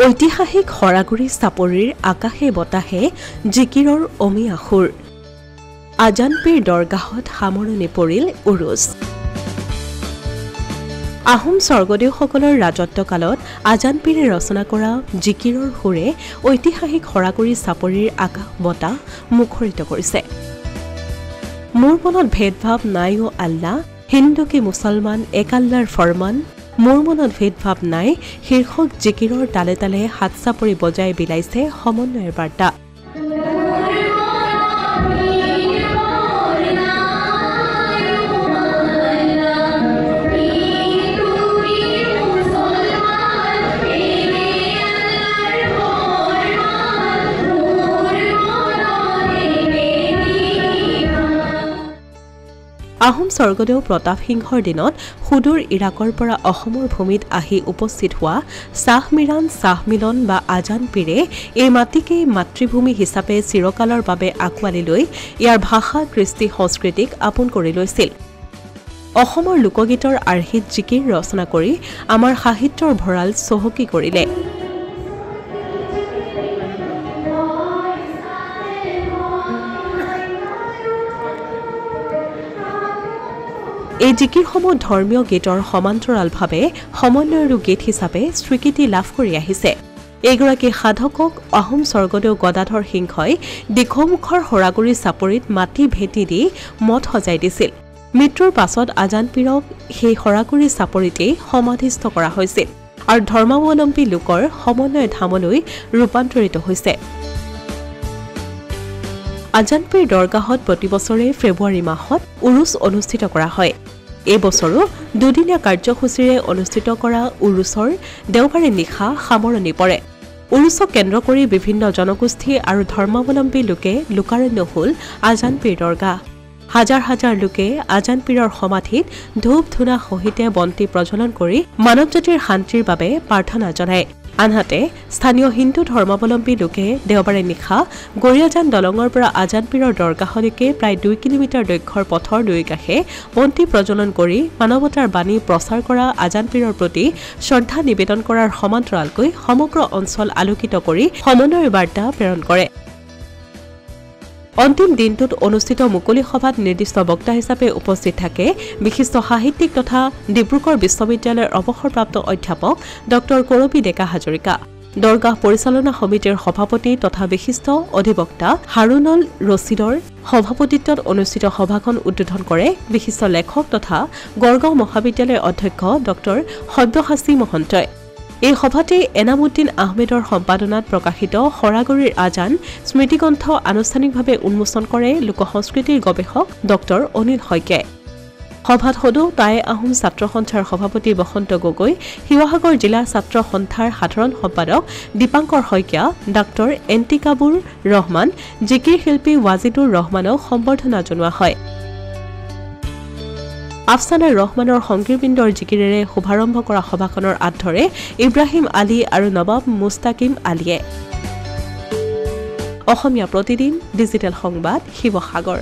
ঐতিহাসিক হৰাগুৰি চাপৰিৰ আকাশে বতাহে জিকিৰৰ অমি আখুৰ আজানপীৰ দৰগাহত সামৰণি পৰিল উৰুজ আহোম স্বৰ্গদেউসকলৰ ৰাজত্বকালত আজানপীৰে ৰচনা কৰা জিকিৰৰ সুৰে ঐতিহাসিক হৰাগুৰি চাপৰিৰ আকাশ বতাহ মুখৰিত কৰিছে মোৰ মনত ভেদভাৱ নাই ও আল্লাহ হিন্দু কি মুছলমান এক আল্লাহৰ ফৰমান মোৰ মনত ভেদভাৱ নাই শীৰ্ষক জিকিৰৰ তালে তালে হাত চাপৰি বজাই বিলাইছে সমন্বয়ৰ বাৰ্তা আহোম স্বৰ্গদেউ প্ৰতাপ সিংহৰ দিনত সুদূৰ ইৰাকৰ পৰা অসমৰ ভূমিত আহি উপস্থিত হোৱা শাহ মিৰাণ শাহ মিলন বা আজানপীৰে এই মাটিকেই মাতৃভূমি হিচাপে চিৰকালৰ বাবে আঁকোৱালি লৈ ইয়াৰ ভাষা কৃষ্টি সংস্কৃতিক আপোন কৰি লৈছিল অসমৰ লোকগীতৰ আৰ্হিত জিকিৰ ৰচনা কৰি আমাৰ সাহিত্যৰ ভঁৰাল চহকী কৰিলে এই জিকিৰসমূহ ধৰ্মীয় গীতৰ সমান্তৰালভাৱে সমন্বয়ৰ গীত হিচাপে স্বীকৃতি লাভ কৰি আহিছে এইগৰাকী সাধকক আহোম স্বৰ্গদেউ গদাধৰ সিংহই দীঘমুখৰ হৰাগুৰি চাপৰিত মাটি ভেটি দি মঠ সজাই দিছিল মৃত্যুৰ পাছত আজানপীৰক সেই হৰাগুৰি চাপৰিতেই সমাধিস্থ কৰা হৈছিল আৰু ধৰ্মাৱলম্বী লোকৰ সমন্বয় ধামলৈ ৰূপান্তৰিত হৈছে আজানপীৰ দৰগাহত প্ৰতি বছৰে ফেব্ৰুৱাৰী মাহত উৰুছ অনুষ্ঠিত কৰা হয় এই বছৰো দুদিনীয়া কাৰ্যসূচীৰে অনুষ্ঠিত কৰা উৰুছৰ দেওবাৰে নিশা সামৰণি পৰে উৰুছক কেন্দ্ৰ কৰি বিভিন্ন জনগোষ্ঠী আৰু ধৰ্মাৱলম্বী লোকে লোকাৰণ্য হ'ল আজানপীৰ দৰগাহ হাজাৰ হাজাৰ লোকে আজানপীৰৰ সমাধিত ধূপ ধূনা সহিতে বন্তি প্ৰজ্বলন কৰি মানৱ জাতিৰ শান্তিৰ বাবে প্ৰাৰ্থনা জনায় আনহাতে স্থানীয় হিন্দু ধৰ্মাৱলম্বী লোকে দেওবাৰে নিশা গৰিয়াজান দলঙৰ পৰা আজানপীৰৰ দৰগাহলৈকে প্ৰায় 2 কিলোমিটাৰ দৈৰ্ঘ্যৰ পথৰ দুয়োকাষে বন্তি প্ৰজ্বলন কৰি মানৱতাৰ বাণী প্ৰচাৰ কৰা আজানপীৰৰ প্ৰতি শ্ৰদ্ধা নিবেদন কৰাৰ সমান্তৰালকৈ সমগ্ৰ অঞ্চল আলোকিত কৰি সমন্বয়ৰ বাৰ্তা প্ৰেৰণ কৰে অন্তিম দিনটোত অনুষ্ঠিত মুকলি সভাত নিৰ্দিষ্ট বক্তা হিচাপে উপস্থিত থাকে বিশিষ্ট সাহিত্যিক তথা ডিব্ৰুগড় বিশ্ববিদ্যালয়ৰ অৱসৰপ্ৰাপ্ত অধ্যাপক ডক্টৰ কৰবী ডেকা হাজৰিকা দৰগাহ পৰিচালনা সমিতিৰ সভাপতি তথা বিশিষ্ট অধিবক্তা হাৰুনল ৰছিদৰ সভাপতিত্বত অনুষ্ঠিত সভাখন উদ্বোধন কৰে বিশিষ্ট লেখক তথা গড়গাঁও মহাবিদ্যালয়ৰ অধ্যক্ষ ডক্টৰ সব্যসাচী মহন্তই এই সভাতে এনামুদ্দিন আহমেদৰ সম্পাদনাত প্ৰকাশিত হৰাগুৰিৰ আজান স্মৃতিগ্ৰন্থ আনুষ্ঠানিকভাৱে উন্মোচন কৰে লোকসংস্কৃতিৰ গৱেষক ডক্টৰ অনিল শইকীয়াই সভাত সদৌ টাই আহোম ছাত্ৰ সন্থাৰ সভাপতি বসন্ত গগৈ শিৱসাগৰ জিলা ছাত্ৰ সন্থাৰ সাধাৰণ সম্পাদক দীপাংকৰ শইকীয়া ডাক্তৰ এণ্টিকাবুৰ ৰহমান জিকিৰ শিল্পী ৱাজিদুৰ ৰহমানক সম্বৰ্ধনা জনোৱা হয় আফছানা ৰহমানৰ সংগীতবৃন্দৰ জিকিৰেৰে শুভাৰম্ভ কৰা সভাখনৰ আঁত ধৰে ইব্ৰাহিম আলী আৰু নবাব মুস্তাকিম আলীয়ে অসমীয়া প্ৰতিদিন ডিজিটেল সংবাদ শিৱসাগৰ